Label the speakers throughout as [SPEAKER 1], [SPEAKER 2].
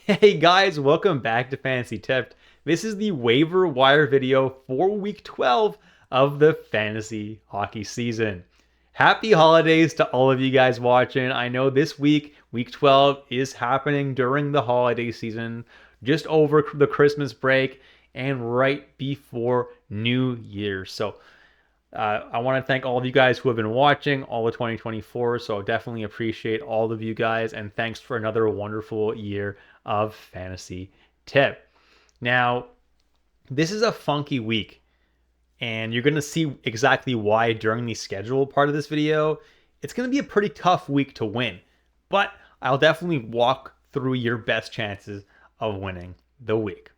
[SPEAKER 1] Hey guys, welcome back to Fantasy Tipped. This is the waiver wire video for week 12 of the fantasy hockey season. Happy holidays to all of you guys watching. I know this week 12, is happening during the holiday season, just over the Christmas break and right before New Year. So I want to thank all of you guys who have been watching all of 2024. So definitely appreciate all of you guys, and thanks for another wonderful year of fantasy tip. Now, this is a funky week, and you're going to see exactly why during the schedule part of this video. It's going to be a pretty tough week to win, but I'll definitely walk through your best chances of winning the week.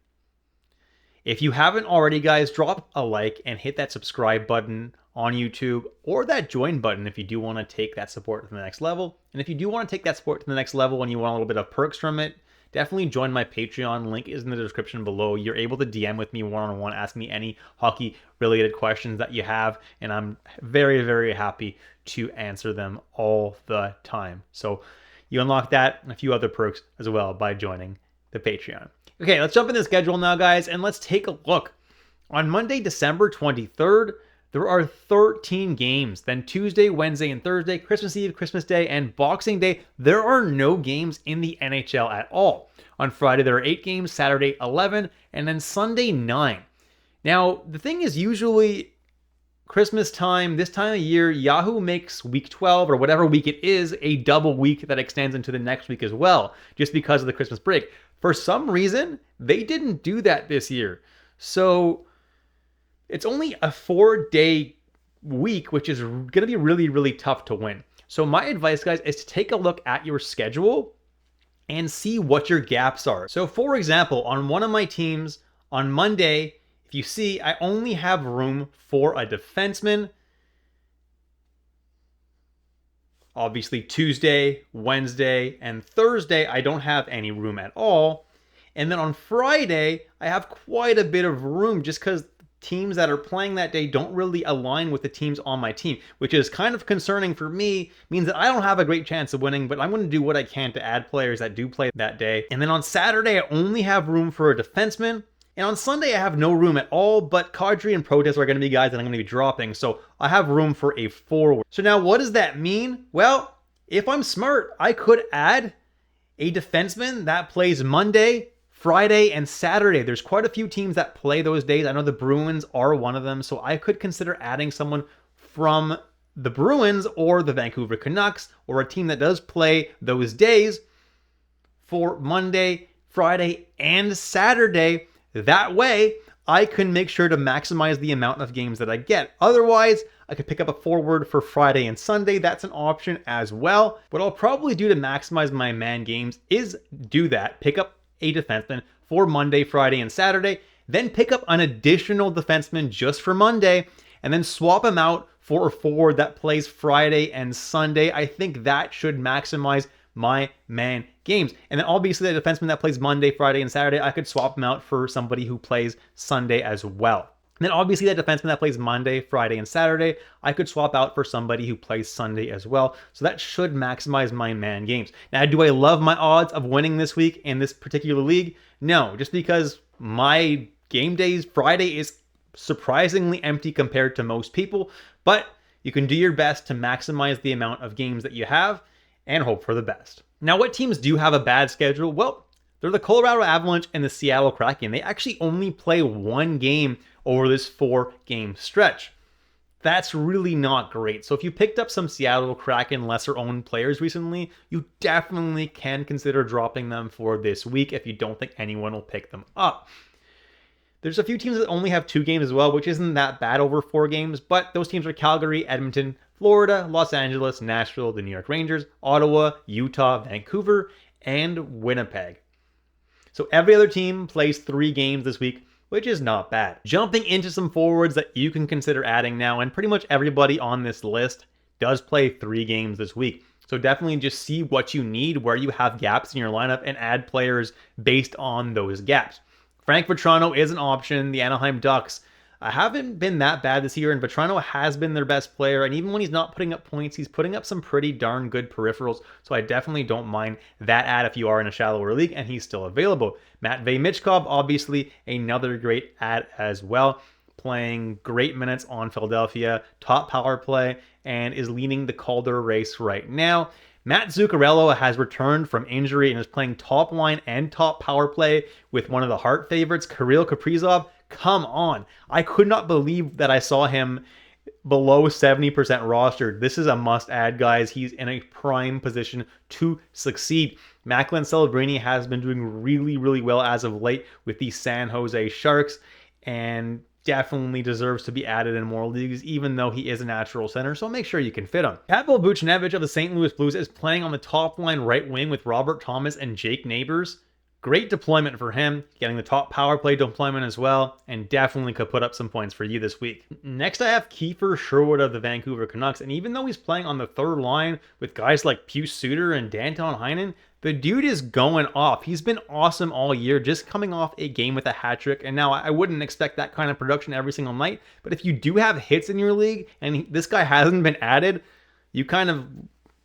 [SPEAKER 1] If you haven't already, guys, drop a like and hit that subscribe button on YouTube, or that join button if you do want to take that support to the next level. And if you do want to take that support to the next level and you want a little bit of perks from it, definitely join my Patreon. Link is in the description below. You're able to DM with me one-on-one, ask me any hockey-related questions that you have, and I'm very, very happy to answer them all the time. So you unlock that and a few other perks as well by joining the Patreon. Okay, let's jump in the schedule now, guys, and let's take a look. On Monday, December 23rd, there are 13 games. Then Tuesday, Wednesday, and Thursday, Christmas Eve, Christmas Day, and Boxing Day, there are no games in the NHL at all. On Friday, there are 8 games, Saturday, 11, and then Sunday, 9. Now, the thing is, usually Christmas time, this time of year, Yahoo makes week 12 or whatever week it is a double week that extends into the next week as well, just because of the Christmas break. For some reason, they didn't do that this year. So it's only a 4-day week, which is going to be really, really tough to win. So my advice, guys, is to take a look at your schedule and see what your gaps are. So for example, on one of my teams, on Monday, if you see, I only have room for a defenseman. Obviously, Tuesday, Wednesday, and Thursday, I don't have any room at all. And then on Friday, I have quite a bit of room just because teams that are playing that day don't really align with the teams on my team, which is kind of concerning for me. Means that I don't have a great chance of winning, but I'm going to do what I can to add players that do play that day. And then on Saturday, I only have room for a defenseman. And on Sunday, I have no room at all, but Kadri and Protest are going to be guys that I'm going to be dropping, so I have room for a forward. So now what does that mean? Well, if I'm smart, I could add a defenseman that plays Monday, Friday, and Saturday. There's quite a few teams that play those days. I know the Bruins are one of them, so I could consider adding someone from the Bruins or the Vancouver Canucks, or a team that does play those days for Monday, Friday, and Saturday. That way, I can make sure to maximize the amount of games that I get. Otherwise, I could pick up a forward for Friday and Sunday. That's an option as well. What I'll probably do to maximize my man games is do that. Pick up a defenseman for Monday, Friday, and Saturday. Then pick up an additional defenseman just for Monday. And then swap him out for a forward that plays Friday and Sunday. I think that should maximize my man games. And then obviously the defenseman that plays Monday, Friday, and Saturday, I could swap him out for somebody who plays Sunday as well. And then obviously that defenseman that plays Monday, Friday, and Saturday, I could swap out for somebody who plays Sunday as well. So that should maximize my man games. Now, do I love my odds of winning this week in this particular league? No, just because my game days, Friday is surprisingly empty compared to most people, but you can do your best to maximize the amount of games that you have and hope for the best. Now, what teams do have a bad schedule? Well, they're the Colorado Avalanche and the Seattle Kraken. They actually only play one game over this 4-game stretch. That's really not great. So if you picked up some Seattle Kraken lesser-owned players recently, you definitely can consider dropping them for this week if you don't think anyone will pick them up. There's a few teams that only have 2 games as well, which isn't that bad over 4 games, but those teams are Calgary, Edmonton, Florida, Los Angeles, Nashville, the New York Rangers, Ottawa, Utah, Vancouver, and Winnipeg. So every other team plays 3 games this week, which is not bad. Jumping into some forwards that you can consider adding now, and pretty much everybody on this list does play 3 games this week. So definitely just see what you need, where you have gaps in your lineup, and add players based on those gaps. Frank Vetrano is an option. The Anaheim Ducks haven't been that bad this year, and Vetrano has been their best player. And even when he's not putting up points, he's putting up some pretty darn good peripherals. So I definitely don't mind that ad if you are in a shallower league and he's still available. Matvei Michkov, obviously another great ad as well, playing great minutes on Philadelphia, top power play, and is leading the Calder race right now. Matt Zuccarello has returned from injury and is playing top line and top power play with one of the Hart favorites, Kirill Kaprizov. Come on. I could not believe that I saw him below 70% rostered. This is a must-add, guys. He's in a prime position to succeed. Macklin Celebrini has been doing really, really well as of late with the San Jose Sharks, and definitely deserves to be added in more leagues, even though he is a natural center, so make sure you can fit him. Pavel Buchnevich of the St. Louis Blues is playing on the top line right wing with Robert Thomas and Jake Neighbors. Great deployment for him, getting the top power play deployment as well, and definitely could put up some points for you this week. Next, I have Kiefer Sherwood of the Vancouver Canucks, and even though he's playing on the third line with guys like Pius Suter and Danton Heinen, the dude is going off. He's been awesome all year, just coming off a game with a hat trick. And now I wouldn't expect that kind of production every single night, but if you do have hits in your league and this guy hasn't been added, you kind of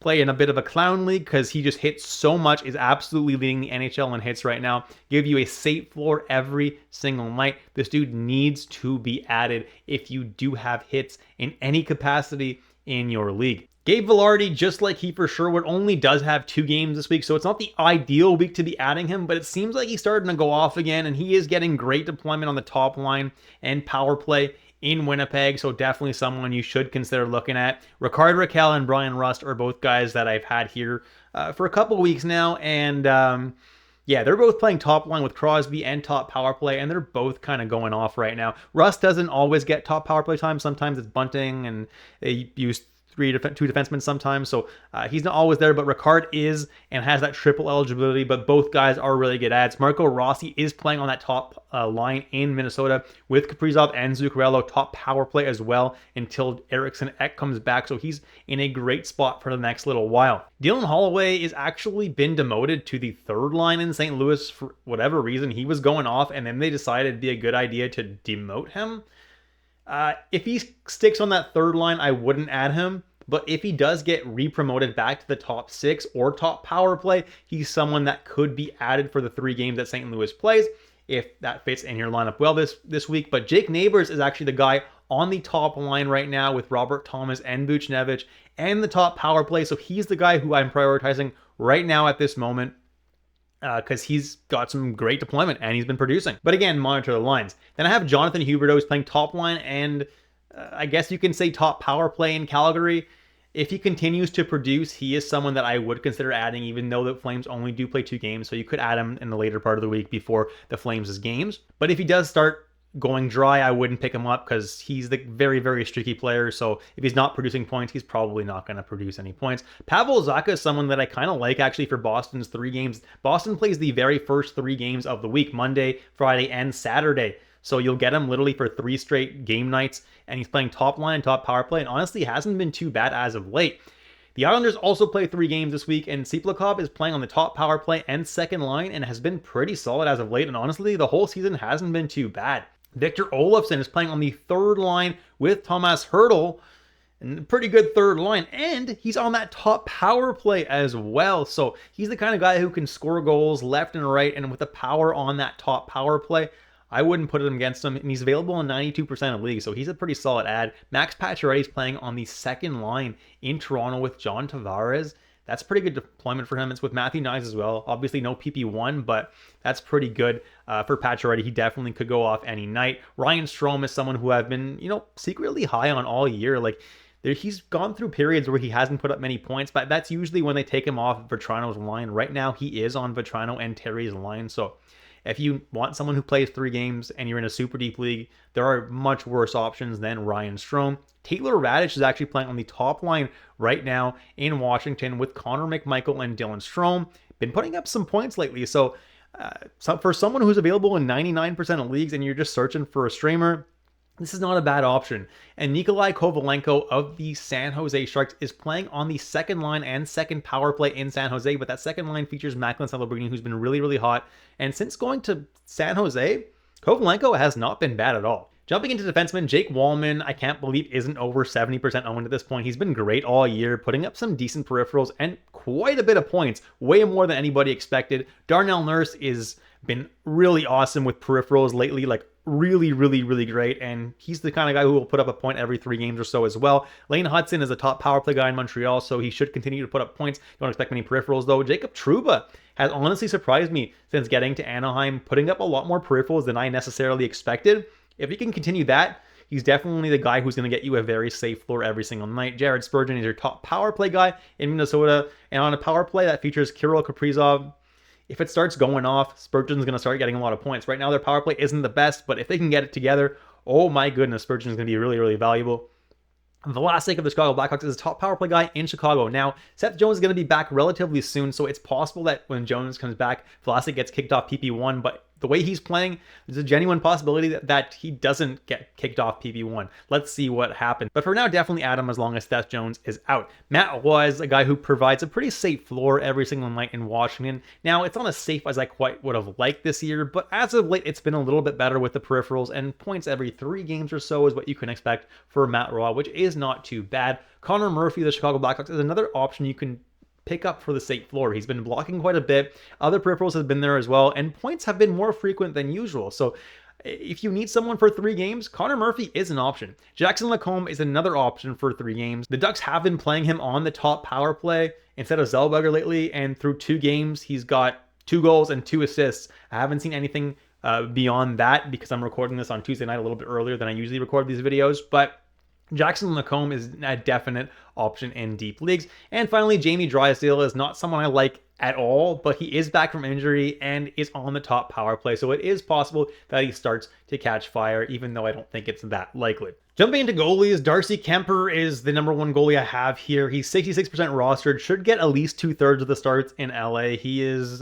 [SPEAKER 1] play in a bit of a clown league because he just hits so much, is absolutely leading the NHL in hits right now. Give you a safe floor every single night. This dude needs to be added if you do have hits in any capacity in your league. Gabe Vilardi, just like Kiefer Sherwood, only does have 2 games this week, so it's not the ideal week to be adding him, but it seems like he's starting to go off again, and he is getting great deployment on the top line and power play in Winnipeg, so definitely someone you should consider looking at. Rickard Rakell and Brian Rust are both guys that I've had here for a couple weeks now, and yeah, they're both playing top line with Crosby and top power play, and they're both kind of going off right now. Rust doesn't always get top power play time. Sometimes it's bunting, and they use two defensemen sometimes, so he's not always there, but Rickard is and has that triple eligibility, but both guys are really good ads. Marco Rossi is playing on that top line in Minnesota with Kaprizov and Zuccarello, top power play as well until Eriksson Ek comes back, so he's in a great spot for the next little while. Dylan Holloway is actually been demoted to the third line in St. Louis for whatever reason. He was going off, and then they decided it'd be a good idea to demote him. If he sticks on that third line, I wouldn't add him. But if he does get re-promoted back to the top 6 or top power play, he's someone that could be added for the 3 games that St. Louis plays, if that fits in your lineup well this week. But Jake Neighbors is actually the guy on the top line right now with Robert Thomas and Buchnevich and the top power play. So he's the guy who I'm prioritizing right now at this moment, because he's got some great deployment and he's been producing. But again, monitor the lines. Then I have Jonathan Huberdeau who's playing top line and I guess you can say top power play in Calgary. If he continues to produce, he is someone that I would consider adding, even though the Flames only do play 2 games, so you could add him in the later part of the week before the Flames' games. But if he does start going dry, I wouldn't pick him up because he's the very, very streaky player. So if he's not producing points, he's probably not going to produce any points. Pavel Zacha is someone that I kind of like actually for Boston's 3 games. Boston plays the very first 3 games of the week, Monday, Friday, and Saturday. So you'll get him literally for 3 straight game nights, and he's playing top line, top power play, and honestly hasn't been too bad as of late. The Islanders also play 3 games this week, and Siplakov is playing on the top power play and second line and has been pretty solid as of late, and honestly, the whole season hasn't been too bad. Victor Olofsson is playing on the third line with Thomas Hertl, and a pretty good third line, and he's on that top power play as well. So he's the kind of guy who can score goals left and right, and with the power on that top power play, I wouldn't put him against him, and he's available in 92% of leagues, so he's a pretty solid ad. Max Pacioretty is playing on the second line in Toronto with John Tavares. That's pretty good deployment for him. It's with Matthew Knies as well. Obviously no PP1, but that's pretty good for Pacioretty. He definitely could go off any night. Ryan Strome is someone who I've been, secretly high on all year. He's gone through periods where he hasn't put up many points, but that's usually when they take him off Vetrano's line. Right now, he is on Vetrano and Terry's line, so if you want someone who plays 3 games and you're in a super deep league, there are much worse options than Ryan Strome. Taylor Raddysh is actually playing on the top line right now in Washington with Connor McMichael and Dylan Strome. Been putting up some points lately, so for someone who's available in 99% of leagues and you're just searching for a streamer, this is not a bad option. And Nikolai Kovalenko of the San Jose Sharks is playing on the second line and second power play in San Jose, but that second line features Macklin Celebrini, who's been really, really hot. And since going to San Jose, Kovalenko has not been bad at all. Jumping into defenseman, Jake Wallman, I can't believe isn't over 70% owned at this point. He's been great all year, putting up some decent peripherals and quite a bit of points, way more than anybody expected. Darnell Nurse is been really awesome with peripherals lately, like really great, and he's the kind of guy who will put up a point every 3 games or so as well. Lane Hudson is a top power play guy in Montreal, so he should continue to put up points. Don't expect many peripherals though. Jacob Trouba has honestly surprised me since getting to Anaheim, putting up a lot more peripherals than I necessarily expected. If he can continue that, he's definitely the guy who's going to get you a very safe floor every single night. Jared Spurgeon is your top power play guy in Minnesota, and on a power play that features Kirill Kaprizov, if it starts going off, Spurgeon's going to start getting a lot of points. Right now, their power play isn't the best, but if they can get it together, oh my goodness, Spurgeon's going to be really valuable. Vlasic of the Chicago Blackhawks is a top power play guy in Chicago. Now, Seth Jones is going to be back relatively soon, so it's possible that when Jones comes back, Vlasic gets kicked off PP1, but the way he's playing, there's a genuine possibility that he doesn't get kicked off PP1. Let's see what happens. But for now, definitely add him as long as Seth Jones is out. Matt was a guy who provides a pretty safe floor every single night in Washington. Now, it's not as safe as I quite would have liked this year, but as of late, it's been a little bit better with the peripherals, and points every 3 games or so is what you can expect for Matt Raw, which is not too bad. Connor Murphy of the Chicago Blackhawks is another option you can pick up for the safe floor. He's been blocking quite a bit. Other peripherals have been there as well, and points have been more frequent than usual. So if you need someone for 3 games, Connor Murphy is an option. Jackson Lacombe is another option for 3 games. The Ducks have been playing him on the top power play instead of Zellweger lately, and through 2 games, he's got 2 goals and 2 assists. I haven't seen anything beyond that because I'm recording this on Tuesday night a little bit earlier than I usually record these videos, but Jackson Lacombe is a definite option in deep leagues. And finally, Jamie Drysdale is not someone I like at all, but he is back from injury and is on the top power play, so it is possible that he starts to catch fire, even though I don't think it's that likely. Jumping into goalies, Darcy Kemper is the number 1 goalie I have here. He's 66% rostered, should get at least 2/3 of the starts in LA. He has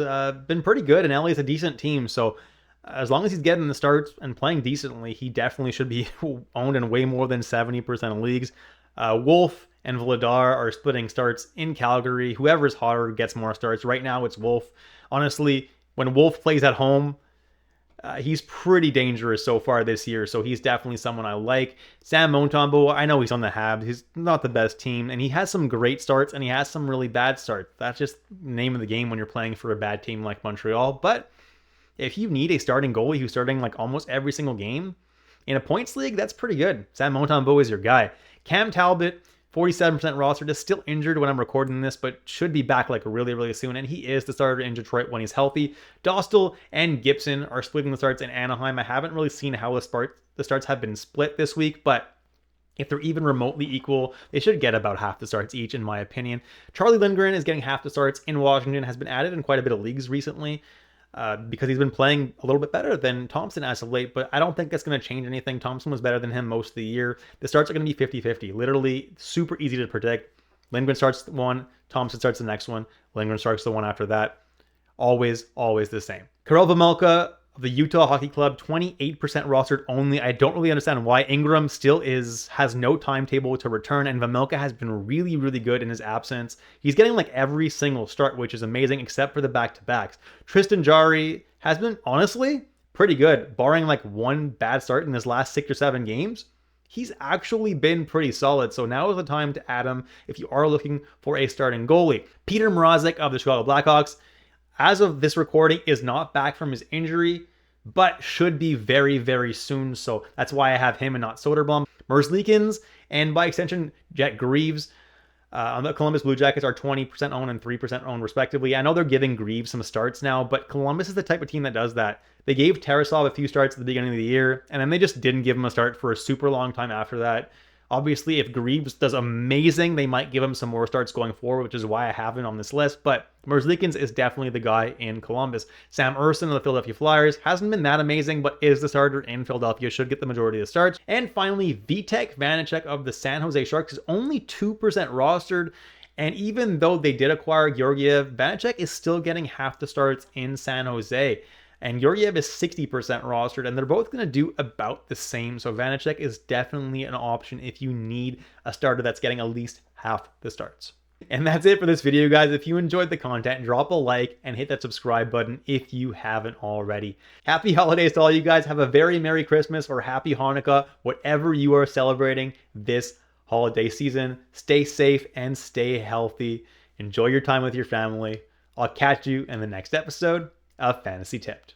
[SPEAKER 1] been pretty good, and LA is a decent team, so as long as he's getting the starts and playing decently, he definitely should be owned in way more than 70% of leagues. Wolf and Vladar are splitting starts in Calgary. Whoever's hotter gets more starts. Right now, it's Wolf. Honestly, when Wolf plays at home, he's pretty dangerous so far this year, so he's definitely someone I like. Sam Montembeault, I know he's on the Habs. He's not the best team, and he has some great starts, and he has some really bad starts. That's just the name of the game when you're playing for a bad team like Montreal, but if you need a starting goalie who's starting like almost every single game in a points league, that's pretty good. Sam Montembeault is your guy. Cam Talbot, 47% rostered, is still injured when I'm recording this, but should be back like really soon, and he is the starter in Detroit when he's healthy. Dostal and Gibson are splitting the starts in Anaheim. I haven't really seen how the starts have been split this week, but if they're even remotely equal, they should get about half the starts each, in my opinion. Charlie Lindgren is getting half the starts in Washington, has been added in quite a bit of leagues recently. Because he's been playing a little bit better than Thompson as of late, but I don't think that's going to change anything. Thompson was better than him most of the year. The starts are going to be 50-50. Literally super easy to predict. Lindgren starts one, Thompson starts the next one, Lindgren starts the one after that. Always the same. Karel Vejmelka of the Utah Hockey Club, 28% rostered only. I don't really understand why. Ingram still has no timetable to return, and Vejmelka has been really good in his absence. He's getting like every single start, which is amazing, except for the back-to-backs. Tristan Jarry has been, honestly, pretty good, barring like one bad start in his last 6 or 7 games. He's actually been pretty solid, so now is the time to add him if you are looking for a starting goalie. Peter Mrazek of the Chicago Blackhawks, as of this recording, is not back from his injury, but should be very soon. So that's why I have him and not Soderblom. Merzlikins, and by extension, Jet Greaves on the Columbus Blue Jackets are 20% owned and 3% owned respectively. I know they're giving Greaves some starts now, but Columbus is the type of team that does that. They gave Tarasov a few starts at the beginning of the year, and then they just didn't give him a start for a super long time after that. Obviously, if Greaves does amazing, they might give him some more starts going forward, which is why I have him on this list. But Merzlikins is definitely the guy in Columbus. Sam Ersson of the Philadelphia Flyers hasn't been that amazing, but is the starter in Philadelphia, should get the majority of the starts. And finally, Vitek Vanacek of the San Jose Sharks is only 2% rostered. And even though they did acquire Georgiev, Vanacek is still getting half the starts in San Jose. And Georgiev is 60% rostered, and they're both going to do about the same. So Vanacek is definitely an option if you need a starter that's getting at least half the starts. And that's it for this video, guys. If you enjoyed the content, drop a like and hit that subscribe button if you haven't already. Happy holidays to all you guys. Have a very Merry Christmas or Happy Hanukkah, whatever you are celebrating this holiday season. Stay safe and stay healthy. Enjoy your time with your family. I'll catch you in the next episode of Fantasy Tipped.